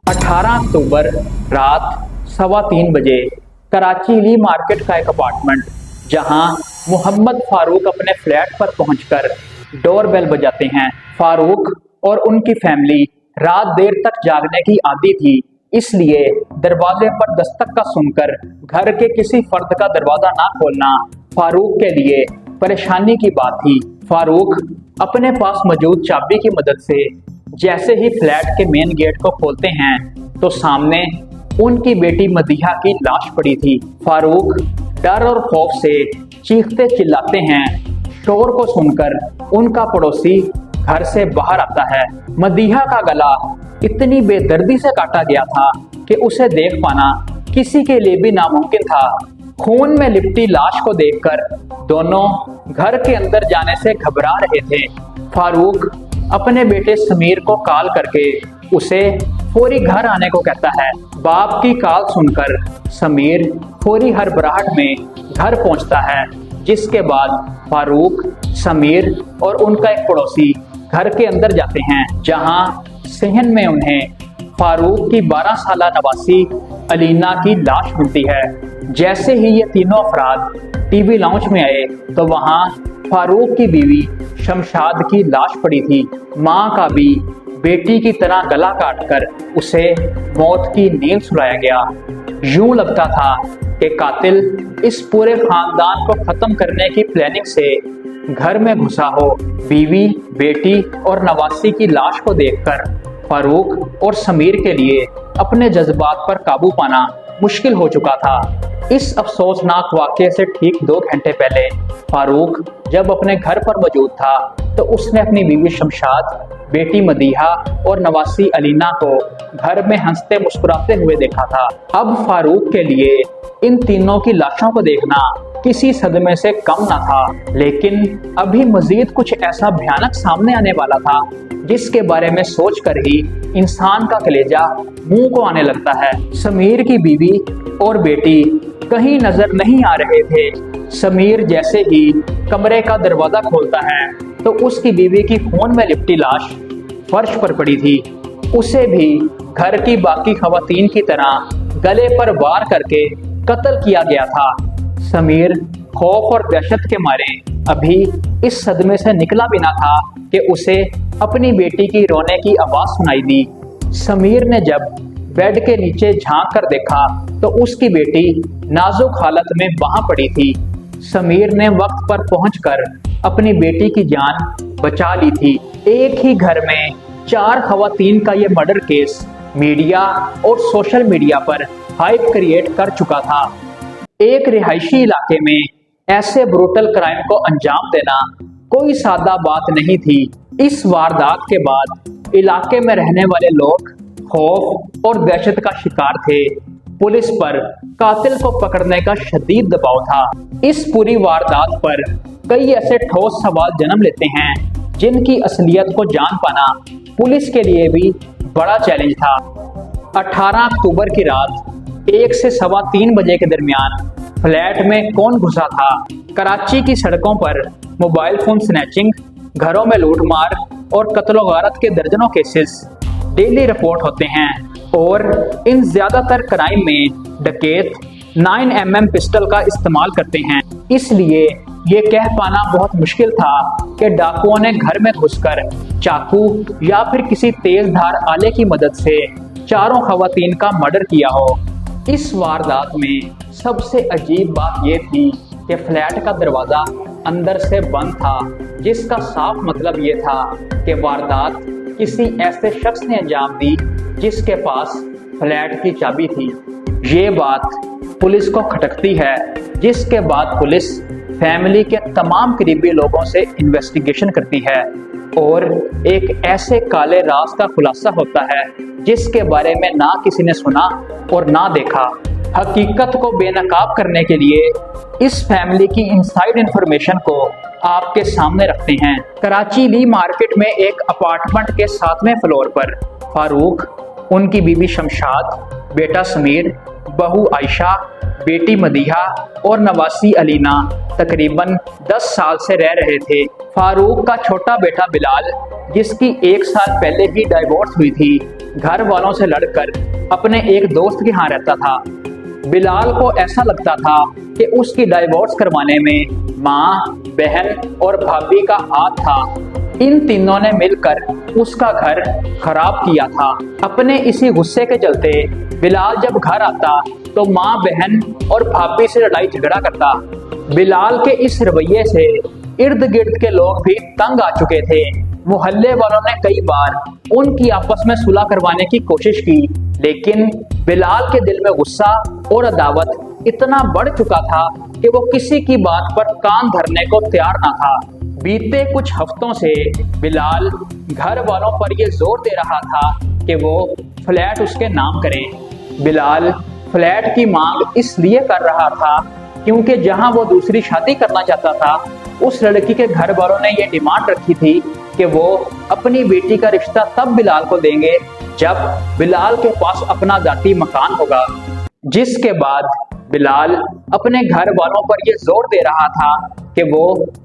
18 अक्टूबर रात 3:15 बजे कराची ली मार्केट का एक अपार्टमेंट, जहां मोहम्मद फारूक अपने फ्लैट पर पहुंचकर डोरबेल बजाते हैं। फारूक और उनकी फैमिली रात देर तक जागने की आदी थी, इसलिए दरवाजे पर दस्तक का सुनकर घर के किसी फर्द का दरवाजा ना खोलना फारूक के लिए परेशानी की बात थी। फारूक अपने पास मौजूद चाबी की मदद से जैसे ही फ्लैट के मेन गेट को खोलते हैं तो सामने उनकी बेटी मदीहा की लाश पड़ी थी। फारूक डर और खौफ से चीखते चिल्लाते हैं। शोर को सुनकर उनका पड़ोसी घर से बाहर आता है। मदीहा का गला इतनी बेदर्दी से काटा गया था कि उसे देख पाना किसी के लिए भी नामुमकिन था। खून में लिपटी लाश को देखकर दोनों घर के अंदर जाने से घबरा रहे थे। फारूक अपने बेटे समीर को कॉल करके उसे फौरी घर आने को कहता है। बाप की कॉल सुनकर समीर फौरी हड़बड़ाहट में घर पहुंचता है, जिसके बाद फारूक, समीर और उनका एक पड़ोसी घर के अंदर जाते हैं, जहां सहन में उन्हें फारूक की 12 साल नवासी अलीना की लाश मिलती है। जैसे ही ये तीनों अफराद टीवी लाउंज में आए तो वहां फारूक की बीवी शमशाद की लाश पड़ी थी। मां का भी बेटी की तरह गला काटकर उसे मौत की नींद सुलाया गया। यूं लगता था कि कातिल इस पूरे खानदान को खत्म करने की प्लानिंग से घर में घुसा हो। बीवी, बेटी और नवासी की लाश को देखकर फारूक और समीर के लिए अपने जज्बात पर काबू पाना मुश्किल हो चुका था। इस अफसोसनाक वाक़ये से ठीक 2 घंटे पहले फारूक जब अपने घर पर मौजूद था तो उसने अपनी बीवी शमशाद, बेटी मदीहा और नवासी अलीना को घर में हंसते मुस्कुराते हुए देखा था। अब फारूक के लिए इन तीनों की लाशों को देखना किसी सदमे से कम न था, लेकिन अभी मजीद कुछ ऐसा भयानक सामने आने वाला था जिसके बारे में सोचकर ही इंसान का कलेजा मुंह को आने लगता है। समीर की बीवी और बेटी कहीं नजर नहीं आ रहे थे। समीर जैसे ही कमरे का दरवाजा खोलता है तो उसकी बीवी की खून में लिपटी लाश फर्श पर पड़ी थी। उसे भी घर की बाकी खवातीन की तरह गले पर वार करके कत्ल किया गया था। समीर खौफ और दहशत के मारे अभी इस सदमे से निकला भी ना था कि उसे अपनी बेटी की रोने की आवाज सुनाई दी। समीर ने जब बेड के नीचे झांक कर देखा तो उसकी बेटी नाजुक हालत में वहां पड़ी थी। समीर ने वक्त पर पहुंचकर अपनी बेटी की जान बचा ली थी। एक ही घर में 4 खवातीन का यह मर्डर केस मीडिया और सोशल मीडिया पर हाइप क्रिएट कर चुका था। एक रिहायशी इलाके में ऐसे ब्रूटल क्राइम को अंजाम देना कोई सादा बात नहीं थी। इस वारदात के बाद इलाके में रहने वाले लोग खौफ और दहशत का शिकार थे। पुलिस पर कातिल को पकड़ने का शदीद दबाव था। इस पूरी वारदात पर कई ऐसे ठोस सवाल जन्म लेते हैं जिनकी असलियत को जान पाना पुलिस के लिए भी बड़ा चैलेंज था। 18 अक्टूबर की रात 1 से 3:15 बजे के दरमियान फ्लैट में कौन घुसा था? कराची की सड़कों पर मोबाइल फोन स्नैचिंग, घरों में लूटमार और कत्लो गारत के दर्जनों केसेस डेली रिपोर्ट होते हैं और इन ज्यादातर क्राइम में डकैत 9mm पिस्टल का इस्तेमाल करते हैं। इसलिए ये कह पाना बहुत मुश्किल था कि डाकुओं ने घर में घुसकर चाकू या फिर किसी तेज धार आले की मदद से चारों खवातीन का मर्डर किया हो। इस वारदात में सबसे अजीब बात यह थी कि फ्लैट का दरवाजा अंदर से बंद था, जिसका साफ मतलब ये था कि वारदात किसी ऐसे शख्स ने अंजाम दी जिसके पास फ्लैट की चाबी थी। ये बात पुलिस को खटकती है, जिसके बाद पुलिस फैमिली के तमाम करीबी लोगों से इन्वेस्टिगेशन करती है और एक ऐसे काले राज का खुलासा होता है जिसके बारे में ना किसी ने सुना और ना देखा। हकीकत को बेनकाब करने के लिए इस फैमिली की इनसाइड इंफॉर्मेशन को आपके सामने रखते हैं। कराची ली मार्केट में एक अपार्टमेंट के 7वें फ्लोर पर फारूक, उनकी बीवी शमशाद, बेटा समीर बहू आयशा, बेटी मदीहा और नवासी अलीना तकरीबन 10 साल से रह रहे थे। फारूक का छोटा बेटा बिलाल, जिसकी 1 साल पहले ही डाइवोर्स हुई थी, घर वालों से लड़कर अपने एक दोस्त के यहाँ रहता था। बिलाल को ऐसा लगता था कि उसकी डाइवोर्स करवाने में माँ, बहन और भाभी का हाथ था। इन तीनों ने मिलकर उसका घर खराब किया था। अपने इसी गुस्से के चलते बिलाल जब घर आता तो माँ, बहन और भाभी से लड़ाई झगड़ा करता। बिलाल के इस रवैये से इर्द गिर्द के लोग भी तंग आ चुके थे। मोहल्ले वालों ने कई बार उनकी आपस में सुलह करवाने की कोशिश की, लेकिन बिलाल के दिल में गुस्सा और अदावत इतना बढ़ चुका था कि वो किसी की बात पर कान धरने को तैयार ना था। बीते कुछ हफ्तों से बिलाल घर वालों पर ये जोर दे रहा था कि वो फ्लैट उसके नाम करें। बिलाल फ्लैट की मांग इसलिए कर रहा था क्योंकि जहां वो दूसरी शादी करना चाहता था, उस लड़की के घर वालों ने ये डिमांड रखी थी कि वो अपनी बेटी का रिश्ता तब बिलाल को देंगे जब बिलाल के पास अपना जाती मकान होगा। जिसके बाद बिलाल अपने घर वालों पर यह जोर दे रहा था कि वो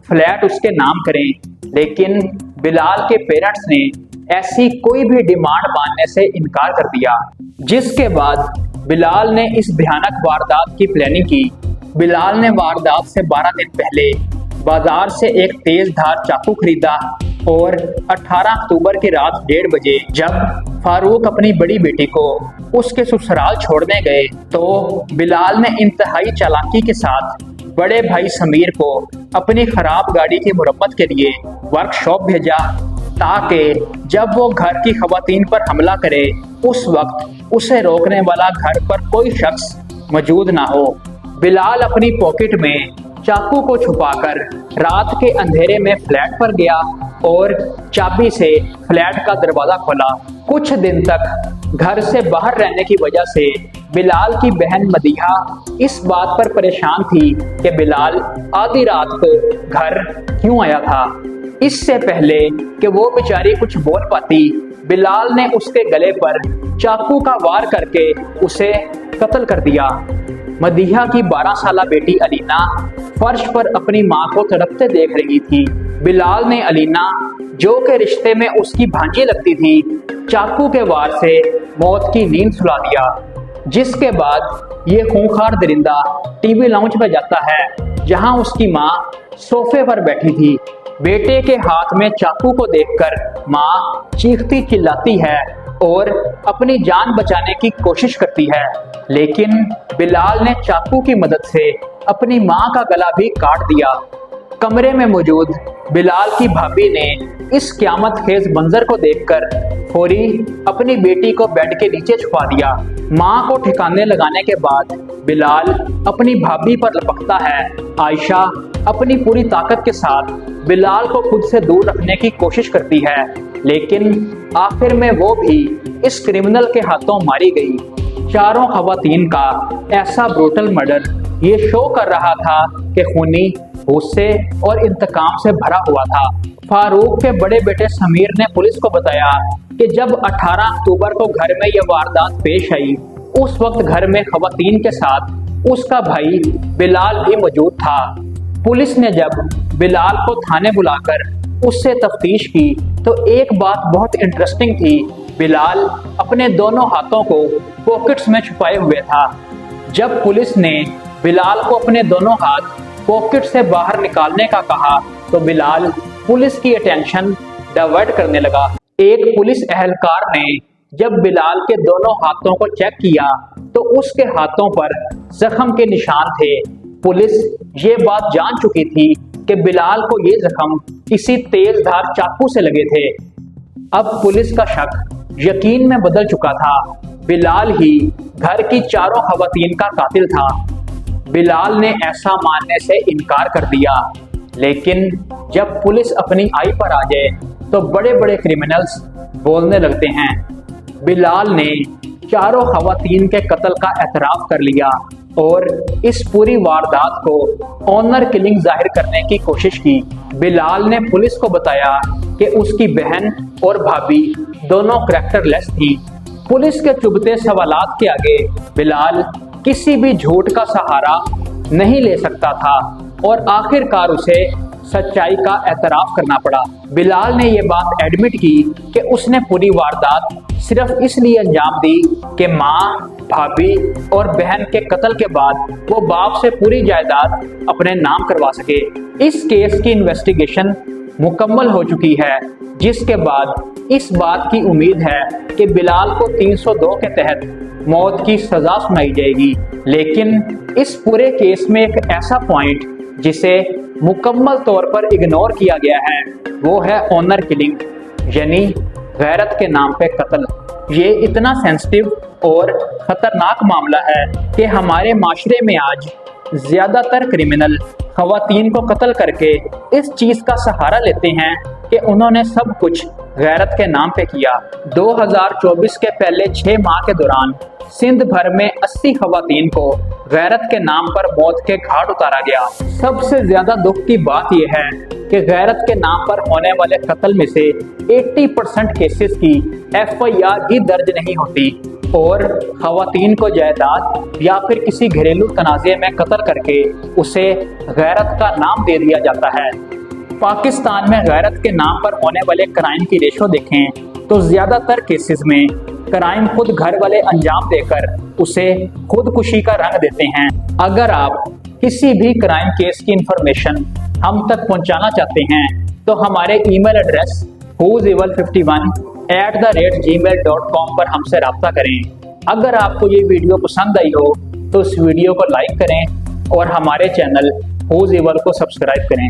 फ्लैट उसके नाम करें, लेकिन बिलाल के पेरेंट्स ने ऐसी कोई भी डिमांड मानने से इनकार कर दिया। जिसके बाद बिलाल ने इस भयानक वारदात की प्लानिंग की। बिलाल ने वारदात से 12 दिन पहले बाजार से एक तेज धार चाकू खरीदा और 18 अक्टूबर की रात 1:30 बजे जब फारूक अपनी बड़ी बेटी को उसके ससुराल छोड़ने गए तो बिलाल ने इंतहाई चालाकी के साथ बड़े भाई समीर को अपनी खराब गाड़ी की मुरम्मत के लिए वर्कशॉप भेजा, ताकि जब वो घर की खवातीन पर हमला करे उस वक्त उसे रोकने वाला घर पर कोई शख्स मौजूद ना हो। बिलाल अपनी पॉकेट में चाकू को छुपाकर रात के अंधेरे में फ्लैट पर गया और चाबी से फ्लैट का दरवाजा खोला। कुछ दिन तक घर से बाहर रहने की वजह से बिलाल की बहन मदीहा इस बात पर परेशान थी कि बिलाल आधी रात को घर क्यों आया था। इससे पहले कि वो बेचारी कुछ बोल पाती, बिलाल ने उसके गले पर चाकू का वार करके उसे कत्ल कर दिया। मदीहा की 12 साला बेटी अलीना फर्श पर अपनी मां को तड़पते देख रही थी। बिलाल ने अलीना, जो के रिश्ते में उसकी भांजी लगती थी, चाकू के वार से मौत की नींद सुला दिया। जिसके बाद ये खूंखार दरिंदा टीवी लाउंज में जाता है, जहां उसकी मां सोफे पर बैठी थी। बेटे के हाथ में चाकू को देखकर मां चीखती चिल्लाती है और अपनी जान बचाने की कोशिश करती है, लेकिन बिलाल ने चाकू की मदद से अपनी मां का गला भी काट दिया। कमरे में मौजूद बिलाल की भाभी ने इस क़यामत खेज मंजर को देखकर फौरी अपनी बेटी को बेड के नीचे छुपा दिया। मां को ठिकाने लगाने के बाद बिलाल अपनी भाभी पर लपकता है। आयशा अपनी पूरी ताकत के साथ बिलाल को खुद से दूर रखने की कोशिश करती है, लेकिन आखिर में वो भी इस क्रिमिनल के हाथों मारी गई। चारों खवातीन का ऐसा ब्रूटल मर्डर ये शो कर रहा था कि खूनी, गुस्से और इंतकाम से भरा हुआ था। फारूक के बड़े बेटे समीर ने पुलिस को बताया कि जब 18 अक्टूबर को घर में यह वारदात पेश आई, उस वक्त घर में खवातीन के साथ उसका भाई बिलाल भी मौजूद था। पुलिस ने जब बिलाल को थाने बुलाकर उससे तफ्तीश की तो एक बात बहुत इंटरेस्टिंग थी। बिलाल अपने दोनों हाथों को पॉकेट्स में छुपाए हुए था। जब पुलिस ने बिलाल को अपने दोनों हाथ पॉकेट से बाहर निकालने का कहा तो बिलाल पुलिस की अटेंशन डाइवर्ट करने लगा। एक पुलिस एहलकार ने जब बिलाल के दोनों हाथों को चेक किया तो उसके हाथों पर जख्म के निशान थे। पुलिस ये बात जान चुकी थी कि बिलाल को ये जख्म किसी तेज धार चाकू से लगे थे। अब पुलिस का शक यकीन में बदल चुका था। बिलाल ही घर की चारों खवातीन का कातिल था। बिलाल ने ऐसा मानने से इनकार कर दिया, लेकिन जब पुलिस अपनी आई पर आ जाए तो बड़े बड़े क्रिमिनल्स बोलने लगते हैं। बिलाल ने चारों खवातीन के कत्ल का एतराफ कर लिया और इस पूरी वारदात को ऑनर किलिंग जाहिर करने की कोशिश की। बिलाल ने पुलिस को बताया कि उसकी बहन और भाभी दोनों करैक्टरलेस थी। पुलिस के चुभते सवालात के आगे बिलाल किसी भी झूठ का सहारा नहीं ले सकता था और आखिरकार उसे सच्चाई का एतराफ करना पड़ा। बिलाल ने ये बात एडमिट की कि उसने पूरी वारदात सिर्फ इसलिए अंजाम दी कि माँ, भाभी और बहन के कत्ल के बाद वो बाप से पूरी जायदाद अपने नाम करवा सके। इस केस की इन्वेस्टिगेशन मुकम्मल हो चुकी है, जिसके बाद इस बात की उम्मीद है कि बिलाल को 302 के तहत मौत की सजा सुनाई जाएगी। लेकिन इस पूरे केस में एक ऐसा पॉइंट जिसे मुकम्मल तौर पर इग्नोर किया गया है वो है ऑनर किलिंग, यानी गैरत के नाम पे कत्ल। ये इतना सेंसिटिव और खतरनाक मामला है कि हमारे माशरे में आज ज्यादातर क्रिमिनल खवातीन को कत्ल करके इस चीज का सहारा लेते हैं कि उन्होंने सब कुछ गैरत के नाम पे किया। 2024 के पहले 6 माह के दौरान सिंध भर में 80 खवातीन को गैरत के नाम पर मौत के घाट उतारा गया। सबसे ज्यादा दुख की बात यह है कि गैरत के नाम पर होने वाले कत्ल में से 80% केसेस की FIR भी दर्ज नहीं होती और खवातीन को जायदाद या फिर किसी घरेलू तनाज़े में कत्ल करके उसे गैरत का नाम दे दिया जाता है। पाकिस्तान में गैरत के नाम पर होने वाले क्राइम की रेशो देखें तो ज्यादातर केसेस में क्राइम खुद घर वाले अंजाम देकर उसे खुदकुशी का रंग देते हैं। अगर आप किसी भी क्राइम केस की इंफॉर्मेशन हम तक पहुंचाना चाहते हैं तो हमारे ईमेल एड्रेस whoisevil51@gmail.com पर हमसे राब्ता करें। अगर आपको ये वीडियो पसंद आई हो तो इस वीडियो को लाइक करें और हमारे चैनल Who's Evil को सब्सक्राइब करें।